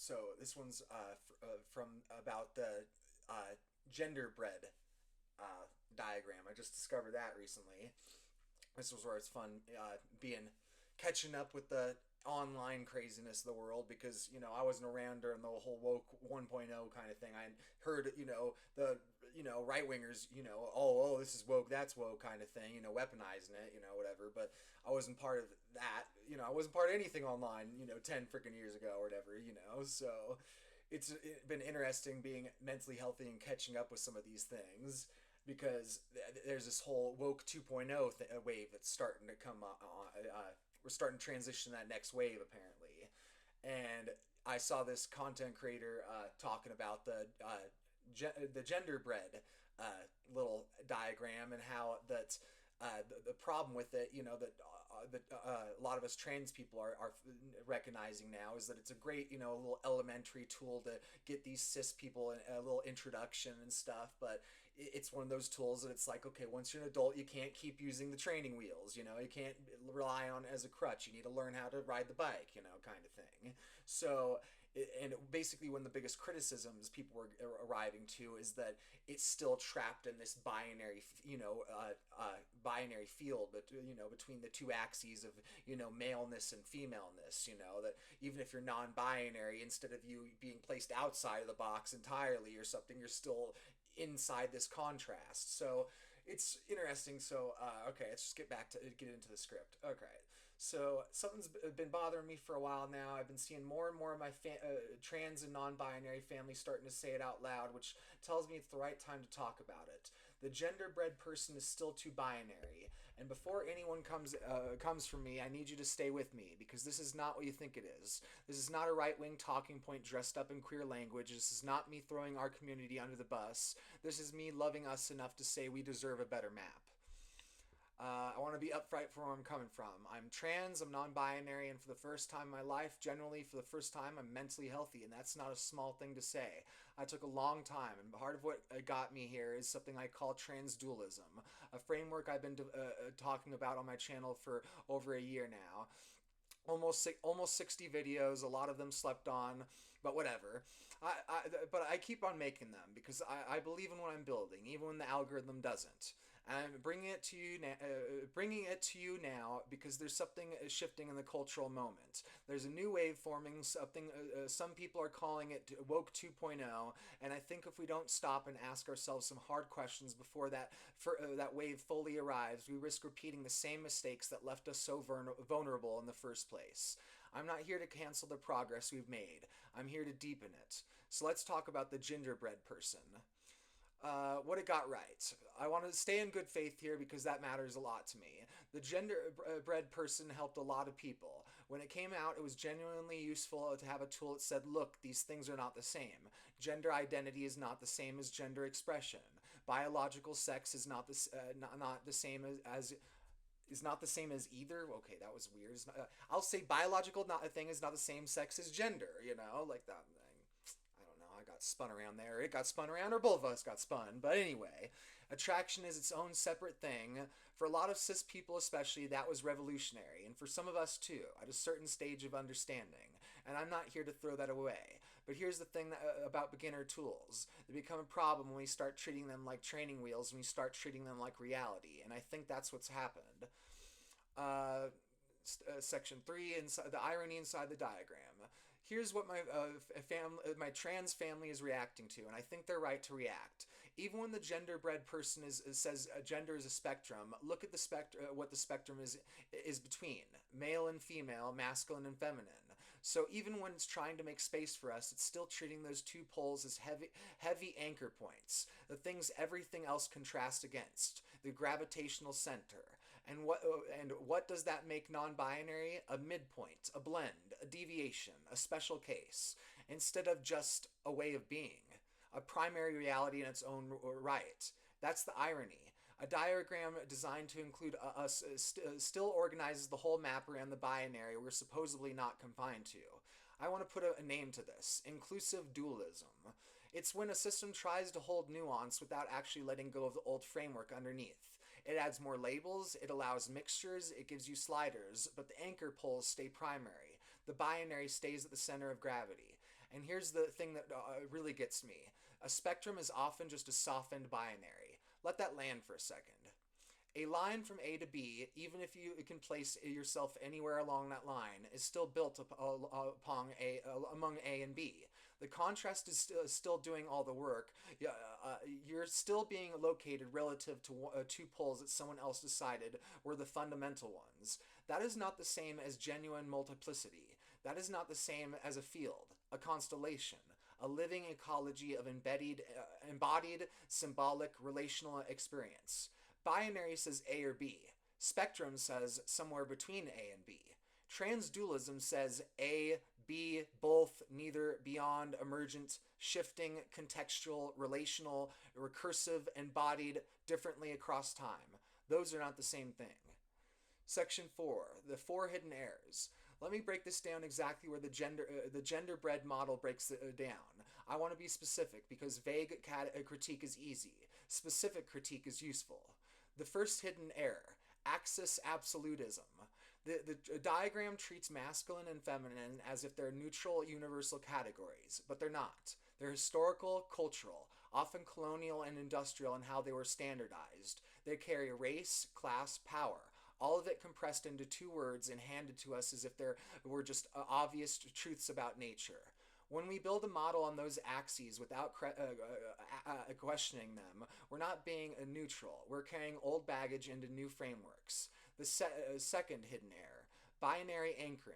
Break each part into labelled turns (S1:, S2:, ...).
S1: So this one's from about the genderbread diagram. I just discovered that recently. This was where it's fun being catching up with the online craziness of the world because I wasn't around during the whole woke 1.0 kind of thing. I heard the right wingers oh this is woke, that's woke kind of thing, weaponizing it, whatever. But I wasn't part of that. I wasn't part of anything online 10 freaking years ago or whatever. So it's been interesting being mentally healthy and catching up with some of these things because there's this whole woke 2.0 wave that's starting to come on. We're starting to transition to that next wave apparently, and I saw this content creator talking about the genderbread little diagram and how that the problem with it, that a lot of us trans people are recognizing now is that it's a great, a little elementary tool to get these cis people a little introduction and stuff. But it's one of those tools that it's like, okay, once you're an adult, you can't keep using the training wheels. You can't rely on it as a crutch. You need to learn how to ride the bike, kind of thing. So and basically one of the biggest criticisms people were arriving to is that it's still trapped in this binary binary field, but between the two axes of maleness and femaleness. That even if you're non-binary, instead of you being placed outside of the box entirely or something, you're still inside this contrast. So it's interesting. So okay, let's just get into the script. Okay, so something's been bothering me for a while now. I've been seeing more and more of my trans and non-binary family starting to say it out loud, which tells me it's the right time to talk about it. The genderbread person is still too binary, and before anyone comes from me, I need you to stay with me because this is not what you think it is. This is not a right-wing talking point dressed up in queer language. This is not me throwing our community under the bus. This is me loving us enough to say we deserve a better map. I want to be upfront for where I'm coming from. I'm trans, I'm non binary, and for the first time in my life, generally for the first time, I'm mentally healthy, and that's not a small thing to say. I took a long time, and part of what got me here is something I call transdualism, a framework I've been talking about on my channel for over a year now. Almost 60 videos, a lot of them slept on, but whatever. But I keep on making them because I believe in what I'm building, even when the algorithm doesn't. And I'm bringing it to you now because there's something shifting in the cultural moment. There's a new wave forming. Some people are calling it woke 2.0, and I think if we don't stop and ask ourselves some hard questions before that wave fully arrives, we risk repeating the same mistakes that left us so vulnerable in the first place. I'm not here to cancel the progress we've made. I'm here to deepen it. So let's talk about the gingerbread person. What it got right. I want to stay in good faith here because that matters a lot to me. The genderbread person helped a lot of people. When it came out, it was genuinely useful to have a tool that said, look, these things are not the same. Gender identity is not the same as gender expression. Biological sex is not the same as is not the same as either. Okay, that was weird. I'll say biological not a thing is not the same sex as gender. Like that thing. I don't know. I got spun around there. It got spun around, or both of us got spun. But anyway, attraction is its own separate thing. For a lot of cis people, especially, that was revolutionary, and for some of us too, at a certain stage of understanding. And I'm not here to throw that away. But here's the thing about beginner tools: they become a problem when we start treating them like training wheels, and we start treating them like reality. And I think that's what's happened. Section 3, inside the irony inside the diagram. Here's what my trans family is reacting to, and I think they're right to react. Even when the genderbread person says gender is a spectrum, look at what the spectrum is between male and female, masculine and feminine. So even when it's trying to make space for us, it's still treating those two poles as heavy anchor points, the things everything else contrasts against, the gravitational center. And what does that make non-binary? A midpoint, a blend, a deviation, a special case, instead of just a way of being, a primary reality in its own right. That's the irony. A diagram designed to include us still organizes the whole map around the binary we're supposedly not confined to. I want to put a name to this: inclusive dualism. It's when a system tries to hold nuance without actually letting go of the old framework underneath. It adds more labels, it allows mixtures, it gives you sliders, but the anchor poles stay primary. The binary stays at the center of gravity. And here's the thing that really gets me. A spectrum is often just a softened binary. Let that land for a second. A line from A to B, even if you can place yourself anywhere along that line, is still built among A and B. The contrast is still doing all the work. You're still being located relative to two poles that someone else decided were the fundamental ones. That is not the same as genuine multiplicity. That is not the same as a field, a constellation, a living ecology of embodied, symbolic, relational experience. Binary says A or B. Spectrum says somewhere between A and B. Transdualism says A, B, both, neither, beyond, emergent, shifting, contextual, relational, recursive, embodied, differently across time. Those are not the same thing. Section 4, the 4 hidden errors. Let me break this down exactly where the genderbread model breaks it down. I want to be specific because vague critique is easy. Specific critique is useful. The first hidden error, axis absolutism. The diagram treats masculine and feminine as if they're neutral universal categories, but they're not. They're historical, cultural, often colonial and industrial in how they were standardized. They carry race, class, power. All of it compressed into 2 words and handed to us as if there were just obvious truths about nature. When we build a model on those axes without questioning them, we're not being neutral. We're carrying old baggage into new frameworks. The second hidden error, binary anchoring.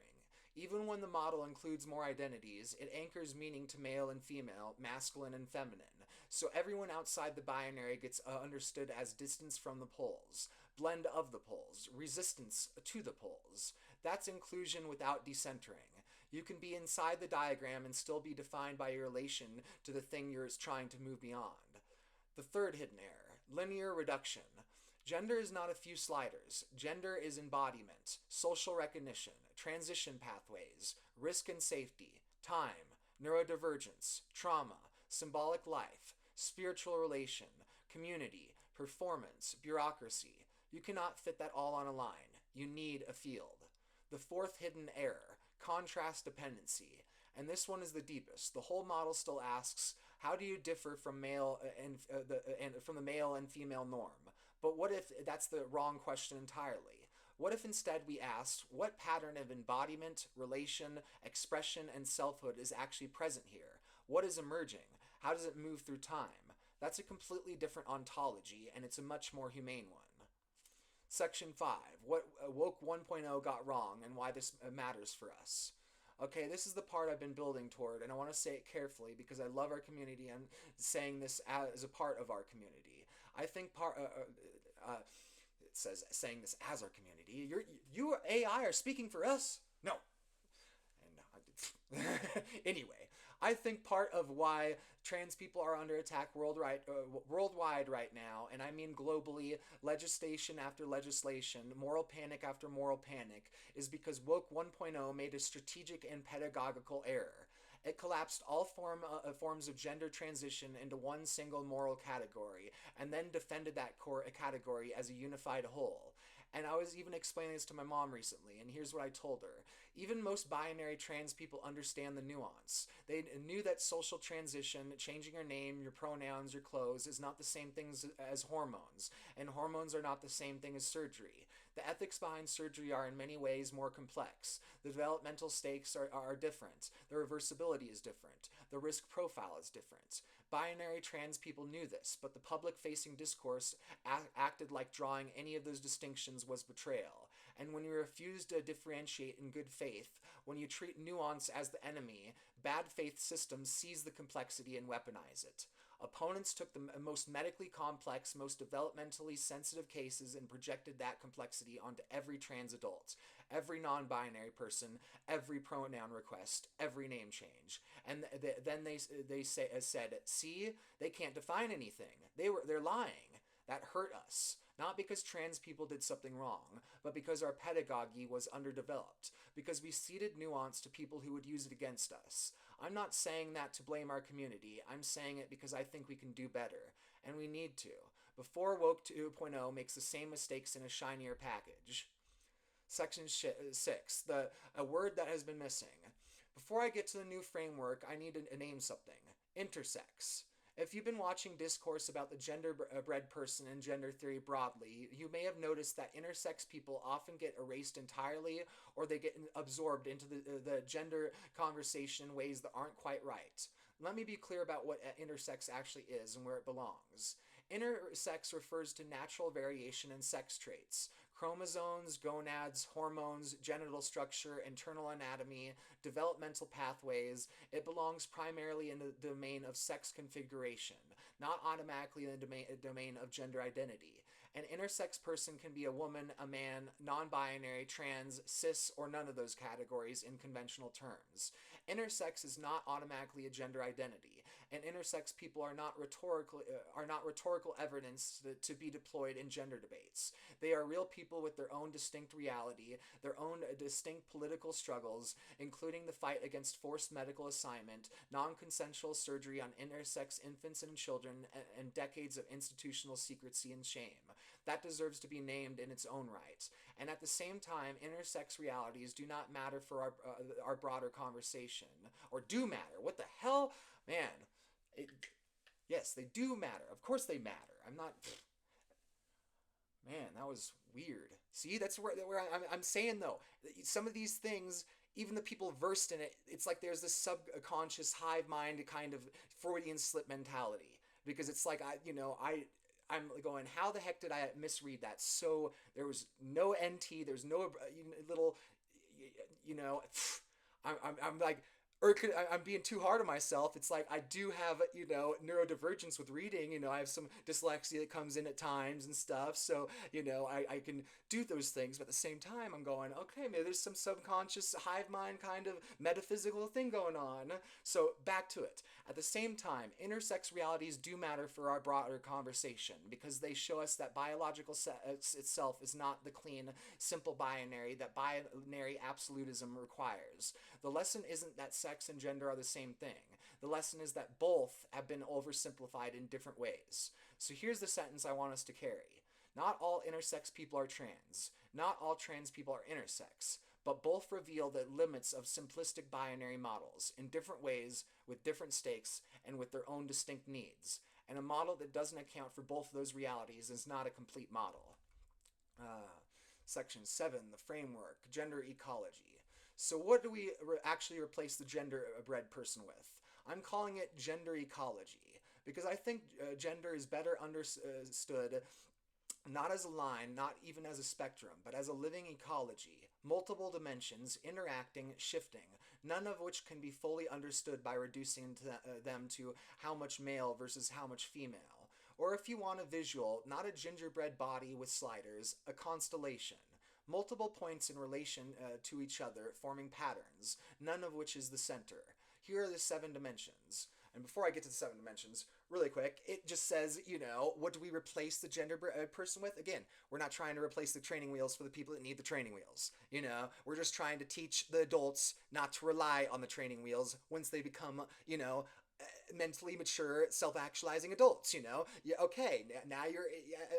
S1: Even when the model includes more identities, it anchors meaning to male and female, masculine and feminine. So everyone outside the binary gets understood as distance from the poles, blend of the poles, resistance to the poles. That's inclusion without decentering. You can be inside the diagram and still be defined by your relation to the thing you're trying to move beyond. The third hidden error, linear reduction. Gender is not a few sliders. Gender is embodiment, social recognition, transition pathways, risk and safety, time, neurodivergence, trauma, symbolic life, spiritual relation, community, performance, bureaucracy. You cannot fit that all on a line. You need a field. The fourth hidden error, contrast dependency. And this one is the deepest. The whole model still asks, how do you differ from from the male and female norm? But what if that's the wrong question entirely? What if instead we asked, what pattern of embodiment, relation, expression, and selfhood is actually present here? What is emerging? How does it move through time? That's a completely different ontology, and it's a much more humane one. Section 5, what Woke 1.0 got wrong and why this matters for us. Okay, this is the part I've been building toward, and I want to say it carefully because I love our community and saying this as a part of our community. I think it says saying this as our community. You AI are speaking for us? No. And anyway, I think part of why trans people are under attack worldwide right now, and I mean globally, legislation after legislation, moral panic after moral panic, is because Woke 1.0 made a strategic and pedagogical error. It collapsed all forms of gender transition into one single moral category, and then defended that core category as a unified whole. And I was even explaining this to my mom recently, and here's what I told her. Even most binary trans people understand the nuance. They knew that social transition, changing your name, your pronouns, your clothes, is not the same thing as hormones, and hormones are not the same thing as surgery. The ethics behind surgery are in many ways more complex. The developmental stakes are different. The reversibility is different. The risk profile is different. Binary trans people knew this, but the public-facing discourse acted like drawing any of those distinctions was betrayal. And when you refuse to differentiate in good faith, when you treat nuance as the enemy, bad faith systems seize the complexity and weaponize it. Opponents took the most medically complex, most developmentally sensitive cases and projected that complexity onto every trans adult, every non-binary person, every pronoun request, every name change. And then they said, see, they can't define anything. They're lying. That hurt us. Not because trans people did something wrong, but because our pedagogy was underdeveloped, because we ceded nuance to people who would use it against us. I'm not saying that to blame our community. I'm saying it because I think we can do better, and we need to, before Woke 2.0 makes the same mistakes in a shinier package. Section 6, a word that has been missing. Before I get to the new framework, I need to name something. Intersex. If you've been watching discourse about the genderbread person and gender theory broadly, you may have noticed that intersex people often get erased entirely, or they get absorbed into the gender conversation in ways that aren't quite right. Let me be clear about what intersex actually is and where it belongs. Intersex refers to natural variation in sex traits. Chromosomes, gonads, hormones, genital structure, internal anatomy, developmental pathways. It belongs primarily in the domain of sex configuration, not automatically in the domain of gender identity. An intersex person can be a woman, a man, non binary, trans, cis, or none of those categories in conventional terms. Intersex is not automatically a gender identity, and intersex people are not rhetorical evidence to be deployed in gender debates. They are real people with their own distinct reality, their own distinct political struggles, including the fight against forced medical assignment, non-consensual surgery on intersex infants and children, and decades of institutional secrecy and shame. That deserves to be named in its own right. And at the same time, intersex realities do not matter for our broader conversation. Or do matter. What the hell? Man, it, yes, they do matter. Of course they matter. I'm not... Man, that was weird. See, that's where I'm saying, though. Some of these things, even the people versed in it, it's like there's this subconscious hive mind kind of Freudian slip mentality. Because it's like, I'm going, how the heck did I misread that? So there was no NT, there's no little, I'm like, or I'm being too hard on myself. It's like I do have, neurodivergence with reading. I have some dyslexia that comes in at times and stuff. So, I can do those things. But at the same time, I'm going, okay, maybe there's some subconscious hive mind kind of metaphysical thing going on. So back to it. At the same time, intersex realities do matter for our broader conversation because they show us that biological sex itself is not the clean, simple binary that binary absolutism requires. The lesson isn't that sex and gender are the same thing. The lesson is that both have been oversimplified in different ways. So here's the sentence I want us to carry. Not all intersex people are trans. Not all trans people are intersex. But both reveal the limits of simplistic binary models in different ways, with different stakes, and with their own distinct needs. And a model that doesn't account for both of those realities is not a complete model. Section 7, the framework, gender ecology. So what do we actually replace the genderbread person with? I'm calling it gender ecology, because I think gender is better understood not as a line, not even as a spectrum, but as a living ecology, multiple dimensions, interacting, shifting, none of which can be fully understood by reducing them to how much male versus how much female. Or if you want a visual, not a gingerbread body with sliders, a constellation. Multiple points in relation to each other, forming patterns, none of which is the center. Here are the 7 dimensions. And before I get to the 7 dimensions, really quick, it just says, what do we replace the gender person with? Again, we're not trying to replace the training wheels for the people that need the training wheels. We're just trying to teach the adults not to rely on the training wheels once they become, mentally mature, self-actualizing adults, okay, now you're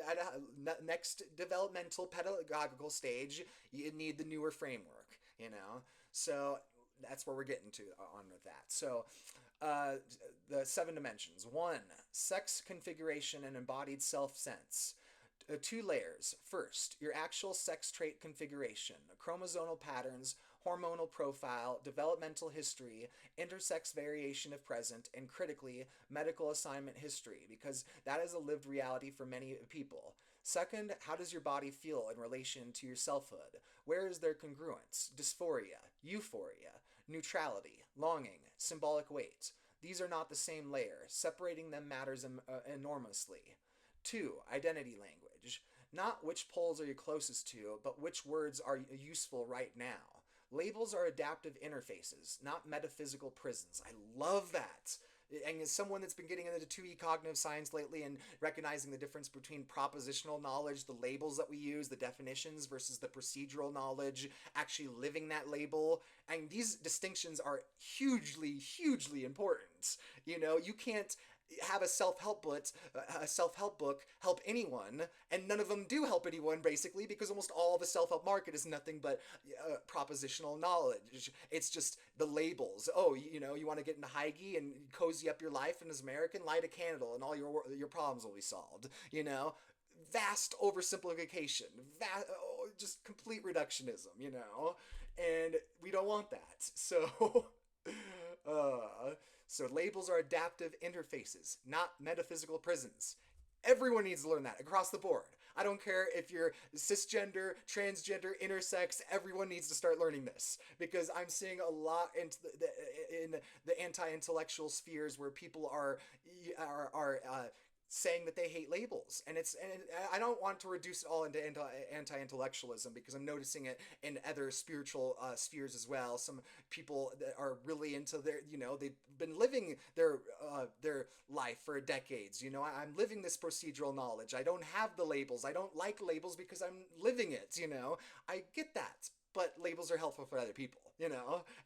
S1: at a next developmental pedagogical stage, you need the newer framework, so that's where we're getting to on with that. So the 7 dimensions. 1, sex configuration and embodied self-sense. 2 layers. First, your actual sex trait configuration, chromosomal patterns, hormonal profile, developmental history, intersex variation if present, and critically, medical assignment history, because that is a lived reality for many people. Second, how does your body feel in relation to your selfhood? Where is there congruence, dysphoria, euphoria, neutrality, longing, symbolic weight? These are not the same layer. Separating them matters enormously. 2, identity language. Not which poles are you closest to, but which words are useful right now. Labels are adaptive interfaces, not metaphysical prisons. I love that. And as someone that's been getting into 2E cognitive science lately and recognizing the difference between propositional knowledge, the labels that we use, the definitions, versus the procedural knowledge, actually living that label, and these distinctions are hugely, hugely important. You can't have a self-help book help anyone, and none of them do help anyone, basically, because almost all of the self-help market is nothing but propositional knowledge. It's just the labels. Oh, you want to get into Heige and cozy up your life, and as American, light a candle and all your problems will be solved. Vast oversimplification, just complete reductionism, and we don't want that. So uh, so labels are adaptive interfaces, not metaphysical prisons. Everyone needs to learn that across the board. I don't care if you're cisgender, transgender, intersex. Everyone needs to start learning this, because I'm seeing a lot in the anti-intellectual spheres where people are saying that they hate labels, and I don't want to reduce it all into anti-intellectualism, because I'm noticing it in other spiritual spheres as well. Some people that are really into they've been living their life for decades. I'm living this procedural knowledge. I don't have the labels. I don't like labels because I'm living it. I get that, but labels are helpful for other people.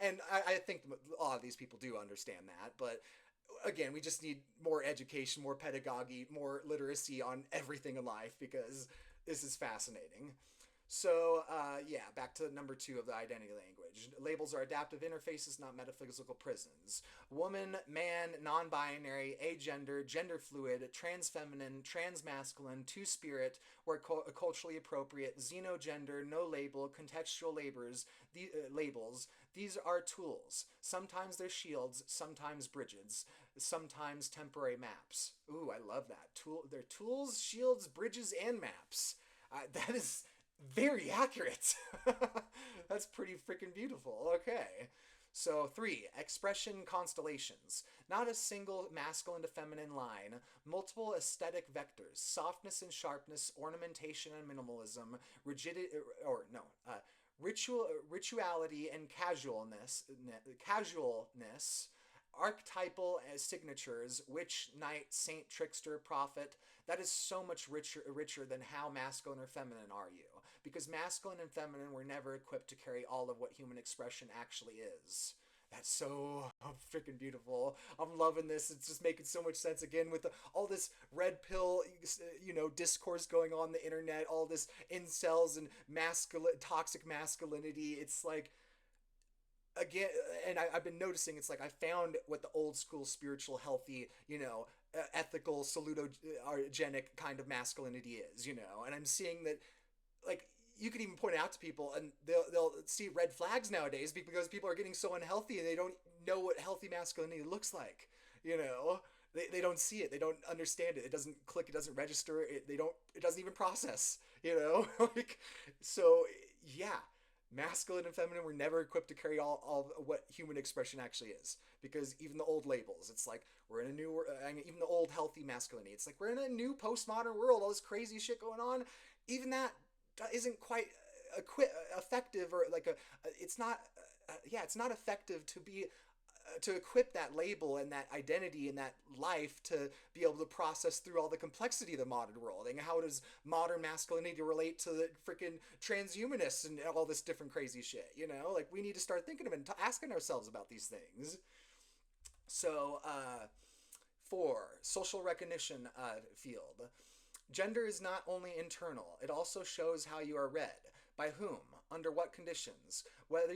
S1: And I think a lot of these people do understand that, but again, we just need more education, more pedagogy, more literacy on everything in life, because this is fascinating. So, yeah, back to number 2 of the identity language. Labels are adaptive interfaces, not metaphysical prisons. Woman, man, non binary, agender, gender fluid, trans feminine, trans masculine, two spirit, where culturally appropriate, xenogender, no label, contextual labels. These are tools. Sometimes they're shields, sometimes bridges, sometimes temporary maps. Ooh, I love that. They're tools, shields, bridges, and maps. That is very accurate. That's pretty freaking beautiful. Okay. So 3, expression constellations. Not a single masculine to feminine line, multiple aesthetic vectors, softness and sharpness, ornamentation and minimalism, rigidity, rituality and casualness, archetypal signatures, witch, knight, saint, trickster, prophet. That is so much richer than how masculine or feminine are you, because masculine and feminine were never equipped to carry all of what human expression actually is. That's so freaking beautiful. I'm loving this. It's just making so much sense again with all this red pill, discourse going on the internet, all this incels and toxic masculinity. It's like, again, and I've been noticing, it's like I found what the old school spiritual healthy ethical salutogenic kind of masculinity is, and I'm seeing that, like, you could even point it out to people and they'll see red flags nowadays, because people are getting so unhealthy and they don't know what healthy masculinity looks like. They don't see it, they don't understand it, it doesn't click, it doesn't register, it doesn't even process. Like, so yeah, masculine and feminine were never equipped to carry all what human expression actually is, because even the old labels, it's like we're in a new, even the old healthy masculinity, it's like we're in a new postmodern world, all this crazy shit going on. Even that isn't quite effective, or like it's not it's not effective to be to equip that label and that identity and that life to be able to process through all the complexity of the modern world. And how does modern masculinity relate to the freaking transhumanists and all this different crazy shit? Like, we need to start thinking of it and asking ourselves about these things. So 4, social recognition field. Gender is not only internal, it also shows how you are read, by whom, under what conditions, whether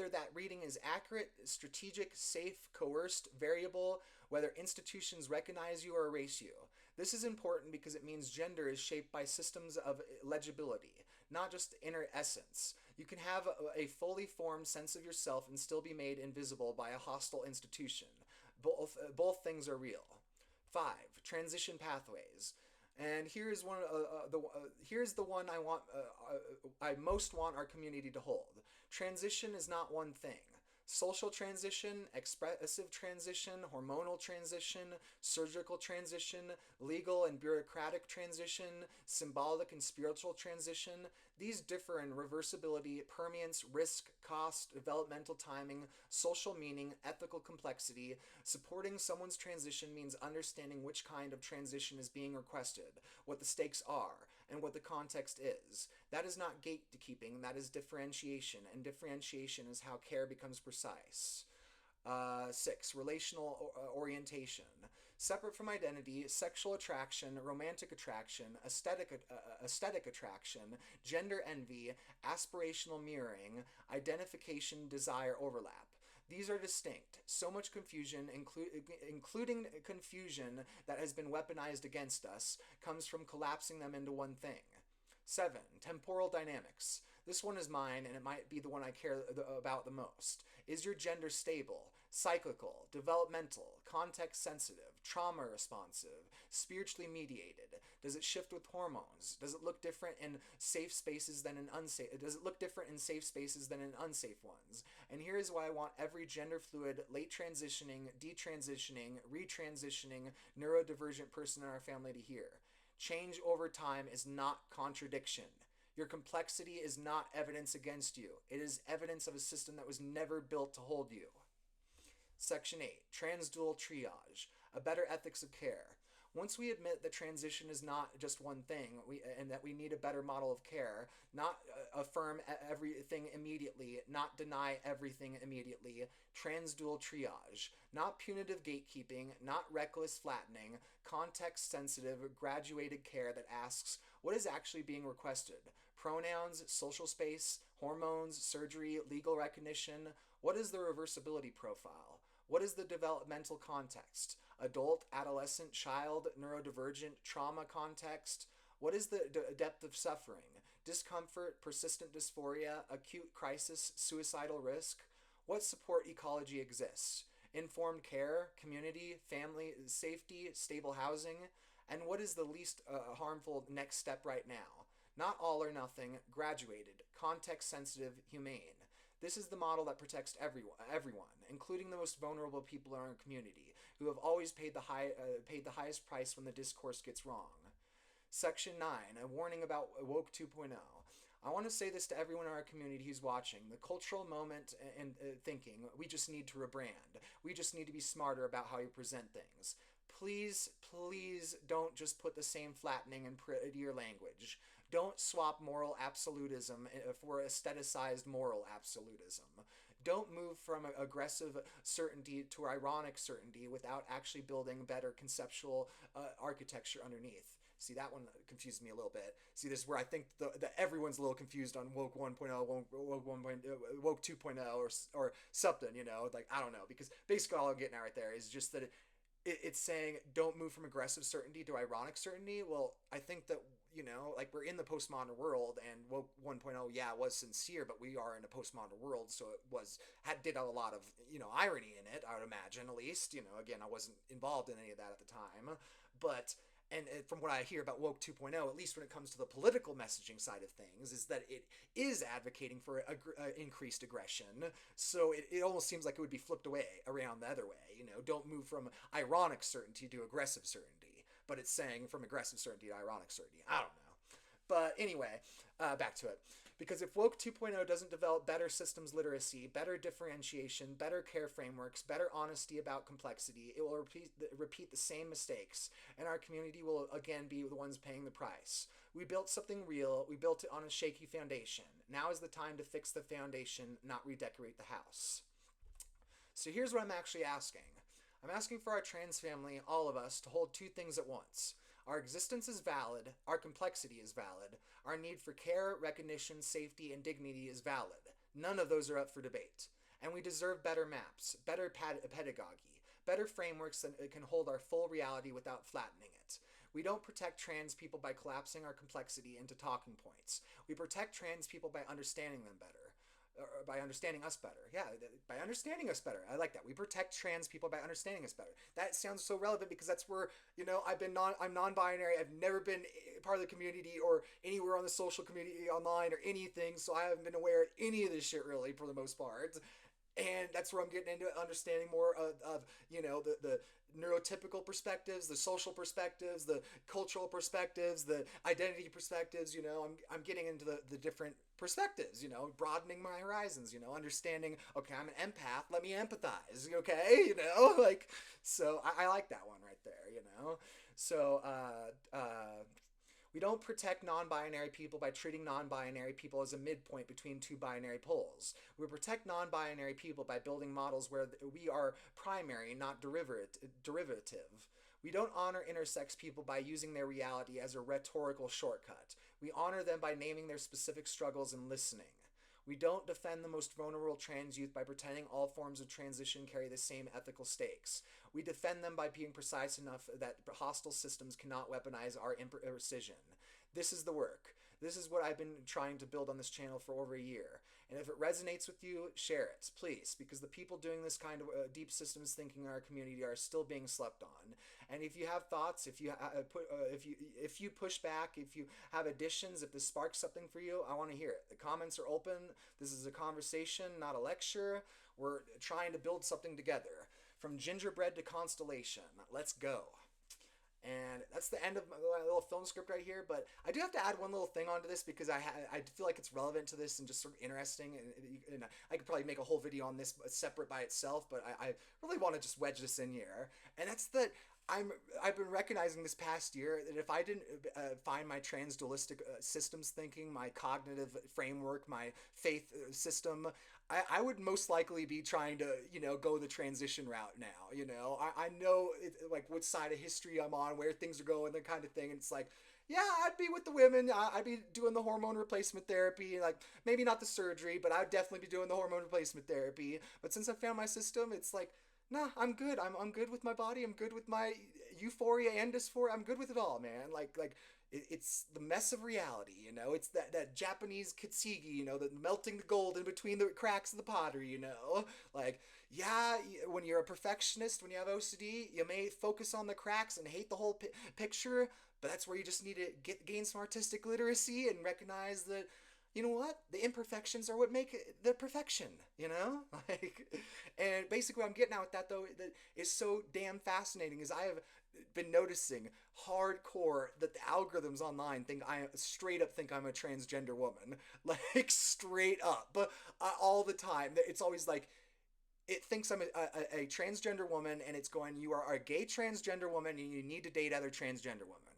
S1: that reading is accurate, strategic, safe, coerced, variable, whether institutions recognize you or erase you. This is important because it means gender is shaped by systems of legibility, not just inner essence. You can have a fully formed sense of yourself and still be made invisible by a hostile institution. Both things are real. 5, transition pathways. And here's here's the one I most want our community to hold. Transition is not one thing. Social transition, expressive transition, hormonal transition, surgical transition, legal and bureaucratic transition, symbolic and spiritual transition. These differ in reversibility, permanence, risk, cost, developmental timing, social meaning, ethical complexity. Supporting someone's transition means understanding which kind of transition is being requested, what the stakes are, and what the context is. That is not gatekeeping, that is differentiation, and differentiation is how care becomes precise. 6. Relational orientation. Separate from identity, sexual attraction, romantic attraction, aesthetic attraction, gender envy, aspirational mirroring, identification, desire overlap. These are distinct. So much confusion, including confusion that has been weaponized against us, comes from collapsing them into one thing. 7. Temporal dynamics. This one is mine, and it might be the one I care about the most. Is your gender stable, cyclical, developmental, context sensitive, trauma responsive, spiritually mediated? Does it shift with hormones? Does it look different in safe spaces than in unsafe? Does it look different in safe spaces than in unsafe ones? And here is why I want every gender fluid, late transitioning, detransitioning, retransitioning, neurodivergent person in our family to hear. Change over time is not contradiction. Your complexity is not evidence against you. It is evidence of a system that was never built to hold you. Section 8. Transdual triage. A better ethics of care. Once we admit that transition is not just one thing, and that we need a better model of care, not affirm everything immediately, not deny everything immediately, transdual triage, not punitive gatekeeping, not reckless flattening, context-sensitive, graduated care that asks, what is actually being requested? Pronouns, social space, hormones, surgery, legal recognition. What is the reversibility profile? What is the developmental context? Adult, adolescent, child, neurodivergent, trauma context? What is the depth of suffering? Discomfort, persistent dysphoria, acute crisis, suicidal risk? What support ecology exists? Informed care, community, family, safety, stable housing? And what is the least harmful next step right now? Not all or nothing, graduated, context-sensitive, humane. This is the model that protects everyone, including the most vulnerable people in our community, who have always paid the highest price when the discourse gets wrong. Section 9, a warning about Woke 2.0. I want to say this to everyone in our community who's watching. The cultural moment and thinking, we just need to rebrand. We just need to be smarter about how you present things. Please, please don't just put the same flattening and prettier language. Don't swap moral absolutism for aestheticized moral absolutism. Don't move from aggressive certainty to ironic certainty without actually building better conceptual architecture underneath. See, that one confused me a little bit. See, this is where I think that everyone's a little confused on Woke 1.0, Woke 2.0, or something, you know? Like, I don't know, because basically all I'm getting at right there is just that it's saying don't move from aggressive certainty to ironic certainty. Well, I think that, you know, like we're in the postmodern world, and Woke 1.0, yeah, was sincere, but we are in a postmodern world, so it did a lot of, you know, irony in it, I would imagine, at least. You know, again, I wasn't involved in any of that at the time, but... And from what I hear about Woke 2.0, at least when it comes to the political messaging side of things, is that it is advocating for increased aggression. So it almost seems like it would be flipped around the other way. You know, don't move from ironic certainty to aggressive certainty. But it's saying from aggressive certainty to ironic certainty. I don't know. But anyway, back to it. Because if Woke 2.0 doesn't develop better systems literacy, better differentiation, better care frameworks, better honesty about complexity, it will repeat the same mistakes, and our community will again be the ones paying the price. We built something real. We built it on a shaky foundation. Now is the time to fix the foundation, not redecorate the house. So here's what I'm actually asking. I'm asking for our trans family, all of us, to hold two things at once. Our existence is valid, our complexity is valid, our need for care, recognition, safety, and dignity is valid. None of those are up for debate. And we deserve better maps, better pedagogy, better frameworks that can hold our full reality without flattening it. We don't protect trans people by collapsing our complexity into talking points. We protect trans people by understanding them better. Or by understanding us better. Yeah, by understanding us better. I like that. We protect trans people by understanding us better. That sounds so relevant because that's where, you know, I'm non-binary. I've never been part of the community or anywhere on the social community online or anything, so I haven't been aware of any of this shit really for the most part. And that's where I'm getting into understanding more of you know, the neurotypical perspectives, the social perspectives, the cultural perspectives, the identity perspectives. You know, I'm getting into the different perspectives, you know, broadening my horizons, you know, understanding, okay, I'm an empath, let me empathize, okay, you know, like, so I like that one right there, you know. So We don't protect non-binary people by treating non-binary people as a midpoint between two binary poles. We protect non-binary people by building models where we are primary, not derivative. We don't honor intersex people by using their reality as a rhetorical shortcut. We honor them by naming their specific struggles and listening. We don't defend the most vulnerable trans youth by pretending all forms of transition carry the same ethical stakes. We defend them by being precise enough that hostile systems cannot weaponize our imprecision. This is the work. This is what I've been trying to build on this channel for over a year. And if it resonates with you, share it, please, because the people doing this kind of deep systems thinking in our community are still being slept on. And if you have thoughts, if you push back, if you have additions, if this sparks something for you, I want to hear it. The comments are open. This is a conversation, not a lecture. We're trying to build something together. From gingerbread to constellation. Let's go. And that's the end of my little film script right here. But I do have to add one little thing onto this because I feel like it's relevant to this and just sort of interesting. And I could probably make a whole video on this separate by itself, but I really want to just wedge this in here. And that's that I've been recognizing this past year that if I didn't find my transdualistic systems thinking, my cognitive framework, my faith system, I would most likely be trying to, go the transition route now. I know like what side of history I'm on, where things are going, that kind of thing. And it's like, yeah, I'd be with the women. I'd be doing the hormone replacement therapy, like maybe not the surgery, but I'd definitely be doing the hormone replacement therapy. But since I found my system, it's like, nah, I'm good. I'm good with my body. I'm good with my euphoria and dysphoria. I'm good with it all, man. It's the mess of reality, It's that Japanese kintsugi, the melting the gold in between the cracks of the pottery, Like, yeah, when you're a perfectionist, when you have OCD, you may focus on the cracks and hate the whole picture, but that's where you just need to gain some artistic literacy and recognize that, you know what? The imperfections are what make it the perfection, Like, and basically what I'm getting at with that, though, that is so damn fascinating is I have been noticing hardcore that the algorithms online straight up think I'm a transgender woman. Like, straight up. But all the time. It's always like, it thinks I'm a transgender woman, and it's going, you are a gay transgender woman, and you need to date other transgender women.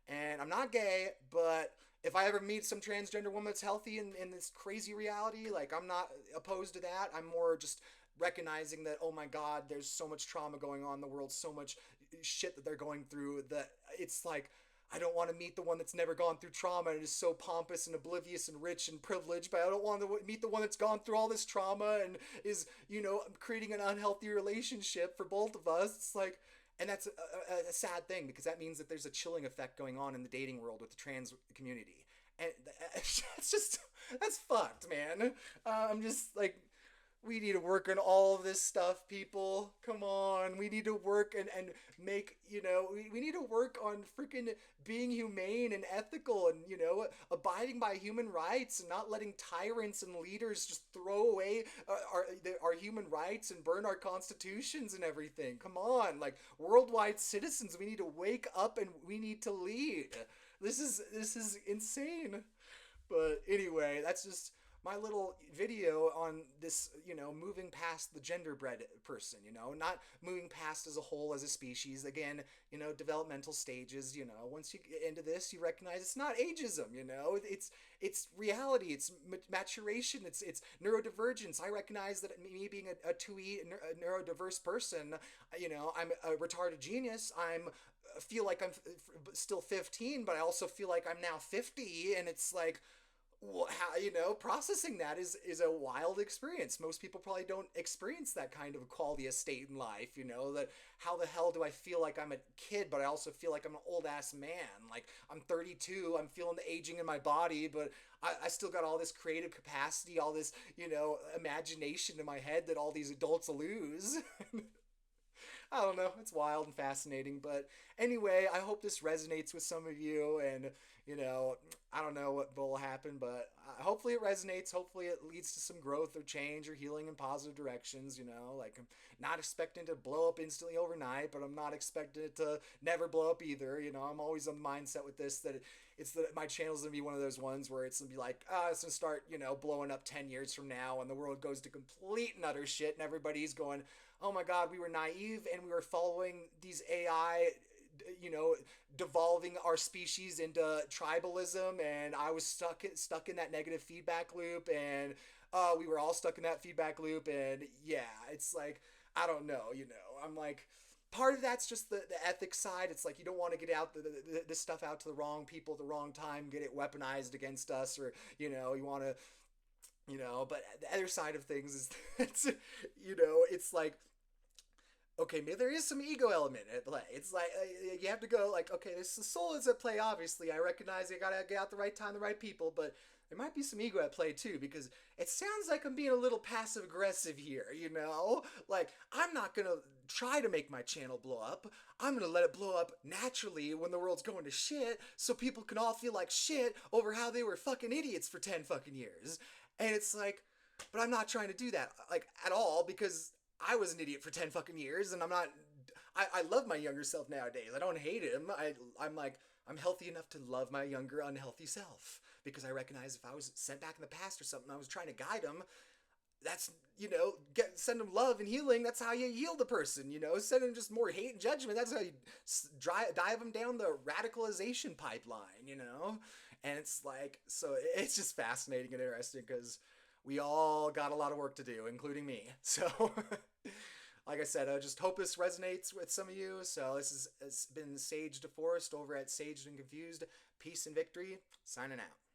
S1: And I'm not gay, but if I ever meet some transgender woman that's healthy in this crazy reality, like, I'm not opposed to that. I'm more just recognizing that, oh my God, there's so much trauma going on in the world, so much shit that they're going through, that it's like, I don't want to meet the one that's never gone through trauma and is so pompous and oblivious and rich and privileged, but I don't want to meet the one that's gone through all this trauma and is, creating an unhealthy relationship for both of us. It's like, and that's a sad thing, because that means that there's a chilling effect going on in the dating world with the trans community. And that's fucked, man. I'm just like, we need to work on all of this stuff, people. Come on. We need to work and make, we need to work on freaking being humane and ethical and, abiding by human rights and not letting tyrants and leaders just throw away our human rights and burn our constitutions and everything. Come on. Like, worldwide citizens, we need to wake up and we need to lead. This is insane. But anyway, that's just my little video on this, moving past the genderbread person, not moving past as a whole, as a species. Again, developmental stages, once you get into this, you recognize it's not ageism, it's reality, it's maturation, it's neurodivergence. I recognize that me being a 2E neurodiverse person, I'm a retarded genius. Feel like I'm still 15, but I also feel like I'm now 50, and it's like, well, how, processing that is a wild experience. Most people probably don't experience that kind of quality of state in life, that how the hell do I feel like I'm a kid, but I also feel like I'm an old ass man. Like, I'm 32, I'm feeling the aging in my body, but I still got all this creative capacity, all this, imagination in my head that all these adults lose. I don't know. It's wild and fascinating. But anyway, I hope this resonates with some of you. And, I don't know what will happen, but hopefully it resonates. Hopefully it leads to some growth or change or healing in positive directions. Like, I'm not expecting to blow up instantly overnight, but I'm not expecting it to never blow up either. I'm always on the mindset with this that my channel's going to be one of those ones where it's going to be like, it's going to start, blowing up 10 years from now, and the world goes to complete and utter shit, and everybody's going, oh my God, we were naive and we were following these AI you know, devolving our species into tribalism, and I was stuck in that negative feedback loop, and we were all stuck in that feedback loop, and yeah, it's like, I don't know, you know, I'm like, part of that's just the ethics side. It's like you don't want to get out this stuff out to the wrong people at the wrong time, get it weaponized against us, or you know, you want to, you know. But the other side of things is, it's, you know, it's like, okay, maybe there is some ego element at play. It's like you have to go like, okay, this the soul is at play. Obviously, I recognize you gotta get out the right time, the right people, but there might be some ego at play too, because it sounds like I'm being a little passive aggressive here. You know, like I'm not gonna try to make my channel blow up. I'm gonna let it blow up naturally when the world's going to shit, so people can all feel like shit over how they were fucking idiots for 10 fucking years. And it's like, but I'm not trying to do that like at all, because I was an idiot for 10 fucking years, and I'm not. I love my younger self nowadays. I don't hate him. I'm like, I'm healthy enough to love my younger unhealthy self, because I recognize if I was sent back in the past or something, I was trying to guide him. That's, you know, send him love and healing. That's how you heal the person. You know, send him just more hate and judgment. That's how you dive him down the radicalization pipeline. You know, and it's like, so it's just fascinating and interesting, because we all got a lot of work to do, including me. So, like I said, I just hope this resonates with some of you. So it's been Sage DeForest over at Saged and Confused. Peace and victory. Signing out.